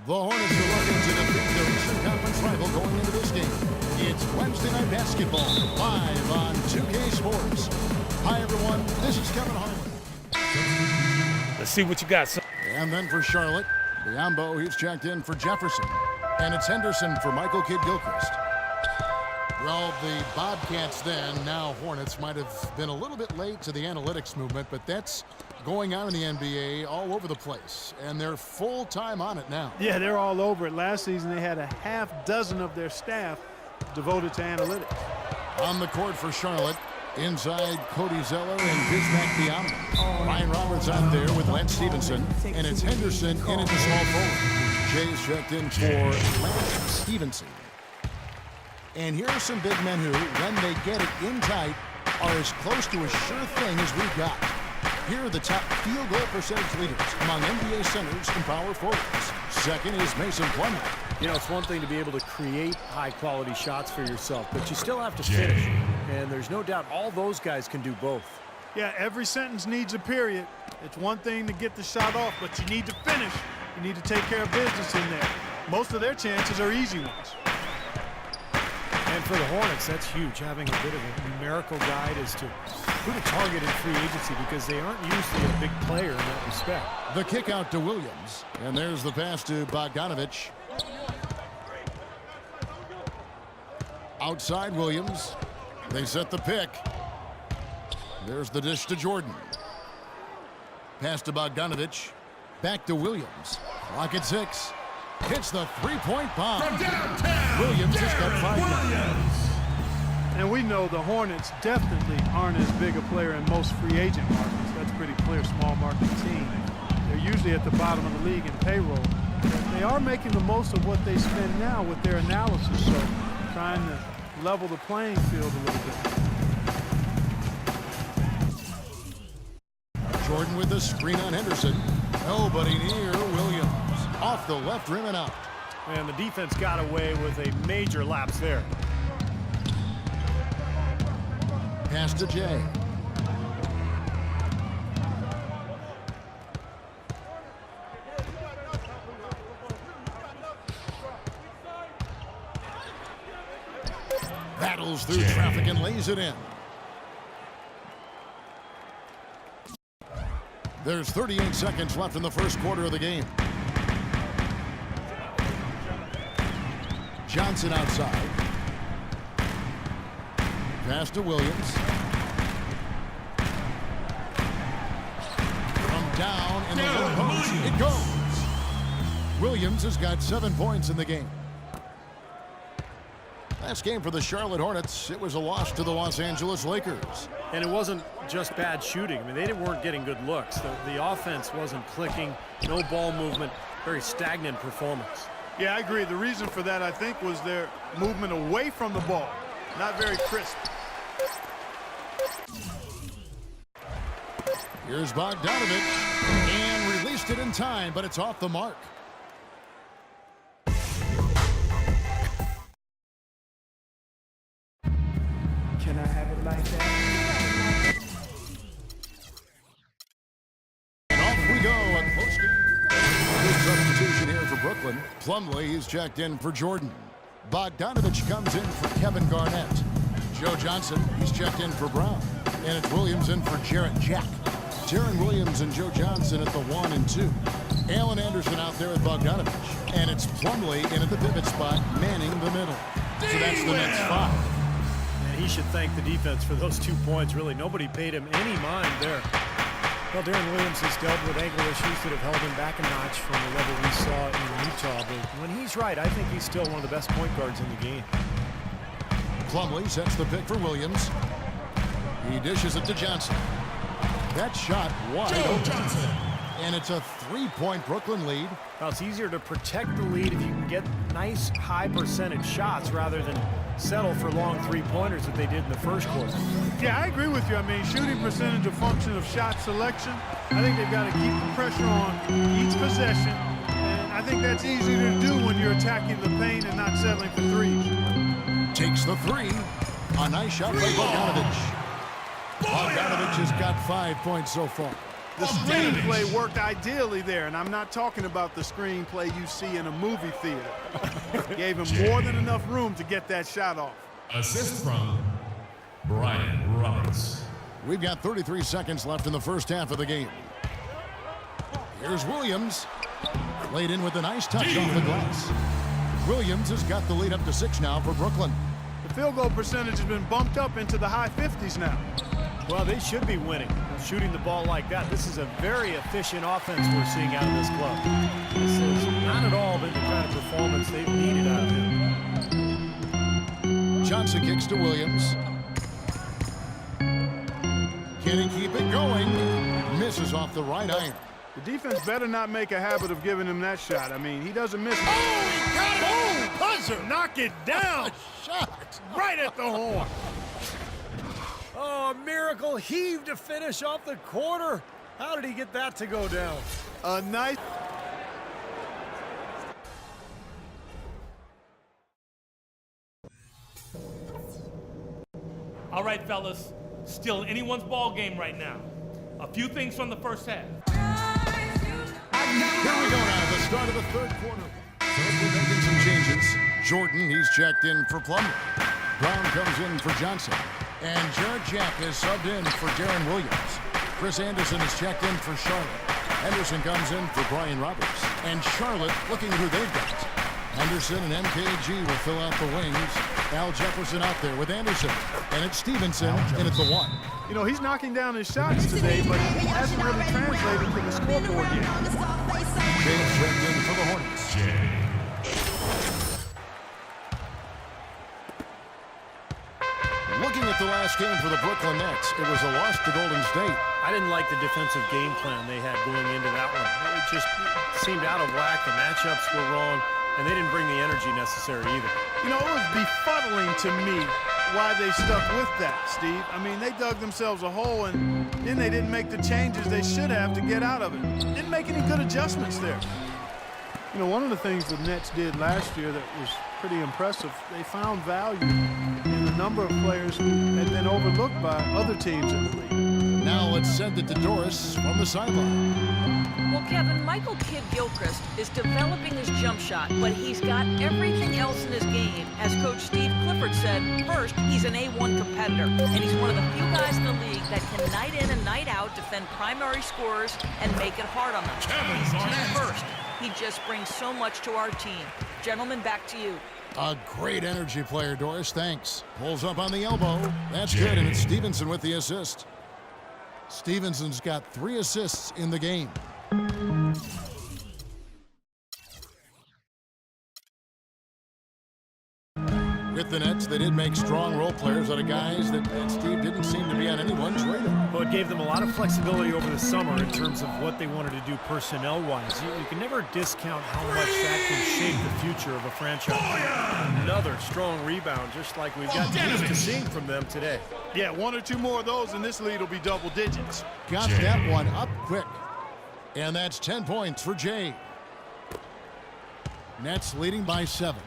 The Hornets are looking to defeat their Eastern Conference rival going into this game. It's Wednesday Night Basketball, live on 2K Sports. Hi, everyone. This is Kevin Harlan. Let's see what you got, son. And then for Charlotte, Biombo, he's checked in for Jefferson. And it's Henderson for Michael Kidd-Gilchrist. Well, the Bobcats then, now Hornets, might have been a little bit late to the analytics movement, but that's going on in the NBA all over the place, and they're full-time on it now. Yeah, they're all over it. Last season, they had a half dozen of their staff devoted to analytics. On the court for Charlotte, inside Cody Zeller and Bismack Biyombo. Ryan Roberts out there with Lance Stevenson, and it's Henderson in at the small forward. Jay's checked in for Lance Stevenson. And here are some big men who, when they get it in tight, are as close to a sure thing as we've got. Here are the top field goal percentage leaders among NBA centers and power forwards. Second is Mason Plumlee. You know, it's one thing to be able to create high-quality shots for yourself, but you still have to finish. And there's no doubt all those guys can do both. Yeah, every sentence needs a period. It's one thing to get the shot off, but you need to finish. You need to take care of business in there. Most of their chances are easy ones. And for the Hornets, that's huge, having a bit of a numerical guide as to who to target in free agency because they aren't usually a big player in that respect. The kick out to Williams, and there's the pass to Bogdanovich. Outside Williams. They set the pick. There's the dish to Jordan. Pass to Bogdanovich. Back to Williams. Clock at 6. Hits the three-point bomb. Williams has got 5. And we know the Hornets definitely aren't as big a player in most free agent markets. That's pretty clear, small market team. They're usually at the bottom of the league in payroll. But they are making the most of what they spend now with their analysis, so trying to level the playing field a little bit. Jordan with the screen on Henderson. Nobody near Williams. Off the left rim and out. And the defense got away with a major lapse there. Pass to Jay. Battles through traffic and lays it in. There's 38 seconds left in the first quarter of the game. Johnson outside. Pass to Williams. From down in the low post, it goes. Williams has got 7 points in the game. Last game for the Charlotte Hornets, it was a loss to the Los Angeles Lakers. And it wasn't just bad shooting. I mean, they weren't getting good looks. The offense wasn't clicking, no ball movement, very stagnant performance. Yeah, I agree. The reason for that, I think, was their movement away from the ball. Not very crisp. Here's Bogdanovich, and released it in time, but it's off the mark. Can I have it like that? And off we go at postgame. Good substitution here for Brooklyn. Plumlee is checked in for Jordan. Bogdanovich comes in for Kevin Garnett. Joe Johnson, he's checked in for Brown. And it's Williams in for Jarrett Jack. Deron Williams and Joe Johnson at the 1 and 2. Alan Anderson out there with Bogdanovich. And it's Plumlee in at the pivot spot, manning the middle. So that's the next 5. And he should thank the defense for those 2 points. Really, nobody paid him any mind there. Well, Deron Williams has dealt with ankle issues that have held him back a notch from the level we saw in Utah. But when he's right, I think he's still one of the best point guards in the game. Plumlee sets the pick for Williams. He dishes it to Johnson. That shot wide open. And it's a 3-point Brooklyn lead. Well, it's easier to protect the lead if you can get nice high percentage shots rather than settle for long three-pointers that they did in the first quarter. Yeah, I agree with you. I mean, shooting percentage a function of shot selection. I think they've got to keep the pressure on each possession. And I think that's easy to do when you're attacking the paint and not settling for threes. Takes the 3. A nice shot by Bogdanovich. Bogdanovich has got 5 points so far. The screenplay worked ideally there, and I'm not talking about the screenplay you see in a movie theater. Gave him more than enough room to get that shot off. Assist from Brian Roberts. We've got 33 seconds left in the first half of the game. Here's Williams. Laid in with a nice touch off the glass. Williams has got the lead up to 6 now for Brooklyn. The field goal percentage has been bumped up into the high 50s now. Well, they should be winning, shooting the ball like that. This is a very efficient offense we're seeing out of this club. This is not at all been the kind of performance they've needed out of him. Johnson kicks to Williams. Can he keep it going? Misses off the right iron. The defense better not make a habit of giving him that shot. I mean, he doesn't miss it. Oh, he got it! Oh, buzzer! Knock it down! Shot. Right at the horn. Oh, a miracle heave to finish off the quarter. How did he get that to go down? A nice. All right, fellas. Still anyone's ball game right now. A few things from the first half. Here we go now, the start of the third quarter. So we're making some changes. Jordan, he's checked in for Plumlee. Brown comes in for Johnson. And Jarrett Jack is subbed in for Darren Williams. Chris Anderson is checked in for Charlotte. Henderson comes in for Brian Roberts. And Charlotte looking at who they've got. Henderson and MKG will fill out the wings. Al Jefferson out there with Anderson. And it's Stevenson in at the 1. You know, he's knocking down his shots today, but he hasn't really translated to the scoreboard yet. James checked in for the Hornets. Looking at the last game for the Brooklyn Nets, it was a loss to Golden State. I didn't like the defensive game plan they had going into that one. It just seemed out of whack. The matchups were wrong, and they didn't bring the energy necessary either. You know, it was befuddling to me why they stuck with that, Steve. I mean, they dug themselves a hole, and then they didn't make the changes they should have to get out of it. Didn't make any good adjustments there. You know, one of the things the Nets did last year that was pretty impressive, they found value in the number of players who had been overlooked by other teams in the league. Now let's send it to Doris from the sideline. Well, Kevin, Michael Kidd-Gilchrist is developing his jump shot, but he's got everything else in his game. As Coach Steve Clifford said, first, he's an A1 competitor, and he's one of the few guys in the league that can night in and night out defend primary scorers and make it hard on them. He's team first. He just brings so much to our team. Gentlemen, back to you. A great energy player, Doris. Thanks. Pulls up on the elbow. That's good, and it's Stevenson with the assist. Stevenson's got 3 assists in the game. With the Nets, they did make strong role players out of guys that Steve didn't seem to be on anyone's radar. Well, it gave them a lot of flexibility over the summer in terms of what they wanted to do personnel-wise. You can never discount how much that can shape the future of a franchise. Another strong rebound, just like we've got used to seeing from them today. Yeah, 1 or 2 more of those, and this lead will be double digits. Got that one up quick. And that's 10 points for Jay. Nets leading by 7.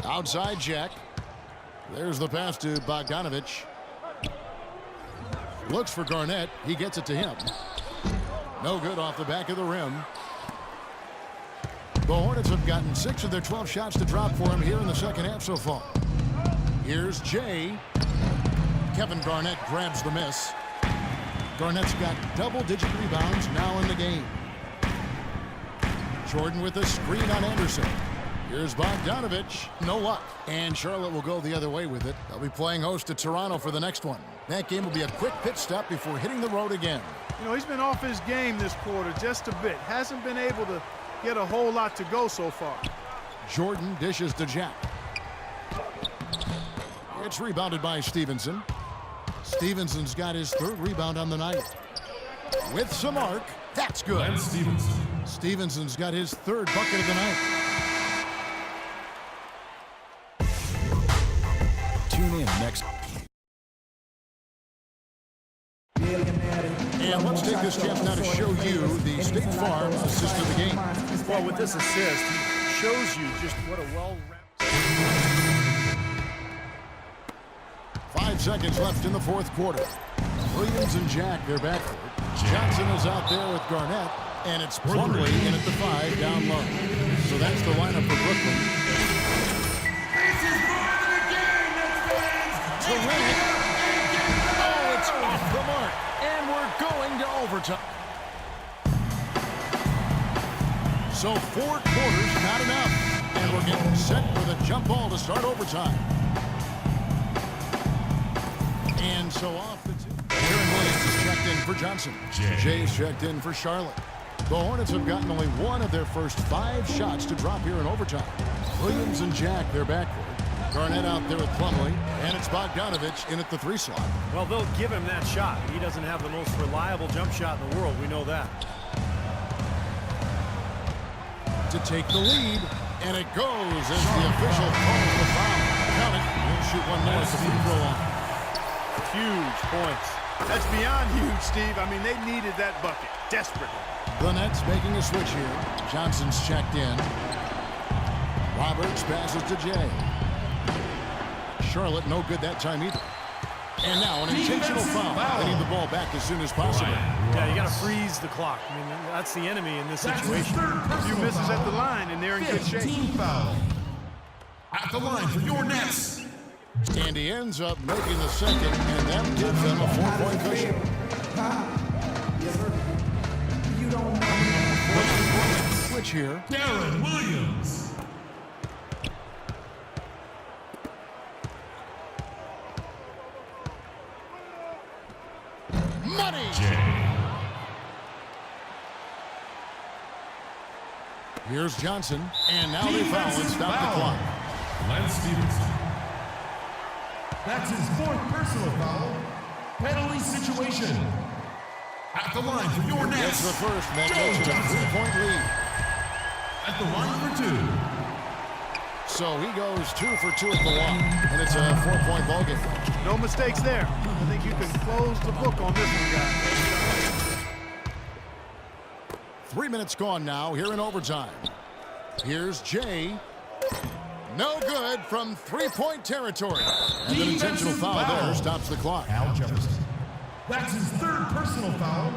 Outside Jack. There's the pass to Bogdanovich. Looks for Garnett. He gets it to him. No good off the back of the rim. The Hornets have gotten 6 of their 12 shots to drop for him here in the second half so far. Here's Jay. Kevin Garnett grabs the miss. Garnett's got double-digit rebounds now in the game. Jordan with a screen on Anderson. Here's Bogdanovich. No luck. And Charlotte will go the other way with it. They'll be playing host to Toronto for the next one. That game will be a quick pit stop before hitting the road again. You know, he's been off his game this quarter just a bit. Hasn't been able to get a whole lot to go so far. Jordan dishes to Jack. It's rebounded by Stevenson. Stevenson's got his 3rd rebound on the night. With some arc. That's good. Stevenson's got his 3rd bucket of the night. Tune in next. And let's take this chance now to show you the State Farm assist of the game. Well, with this assist, he shows you just what a well-rounded... 5 seconds left in the 4th quarter. Williams and Jack, their backcourt. Johnson is out there with Garnett, and it's Plumlee in at the 5 down low. So that's the lineup for Brooklyn. Terrific. Oh, it's off the mark, and we're going to overtime. So 4 quarters, not enough, and we're getting set for the jump ball to start overtime. And so off the tip. Aaron Williams is checked in for Johnson. Jay's checked in for Charlotte. The Hornets have gotten only 1 of their first 5 shots to drop here in overtime. Williams and Jack, their backcourt. Garnett out there with Plumlee, and it's Bogdanovich in at the 3 slot. Well, they'll give him that shot. He doesn't have the most reliable jump shot in the world. We know that. To take the lead, and it goes as the official calls the foul. Count it. He'll shoot one more at the free throw line. Huge points. That's beyond huge, Steve. I mean, they needed that bucket desperately. The Nets making a switch here. Johnson's checked in. Roberts passes to Jay. Charlotte no good that time either. And now an intentional foul. They need the ball back as soon as possible. Yeah, you got to freeze the clock. I mean, that's the enemy in this situation. A few misses at the line, and they're in good shape. Foul. At the line for your Nets. And he ends up making the second, and that gives them a 4-point cushion. Switch here. Darren Williams. Money! Here's Johnson, and now they foul and stop the clock. Lance Stevenson. That's his 4th personal foul. Penalty situation. At the line for your Nets. It's the first, that makes it a 3-point lead. At the line for 2. So he goes 2 for 2 at the line, and it's a 4-point ball game. No mistakes there. I think you can close the book on this one, guys. 3 minutes gone now here in overtime. Here's Jay. No good from 3-point territory. And an intentional foul there stops the clock. Al Jefferson. That's his 3rd personal foul.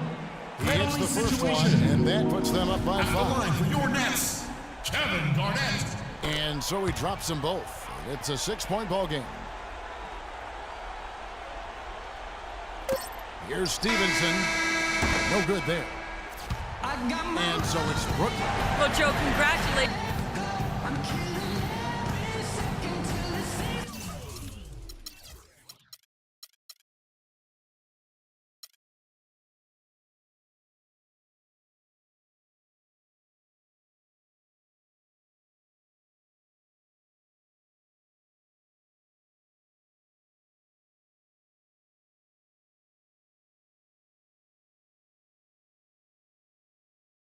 He hits the first one, and that puts them up by 5. At the line for your Nets. Kevin Garnett. And so he drops them both. It's a 6-point ball game. Here's Stevenson. No good there. And so it's Brooklyn. Well, Joe, congratulations.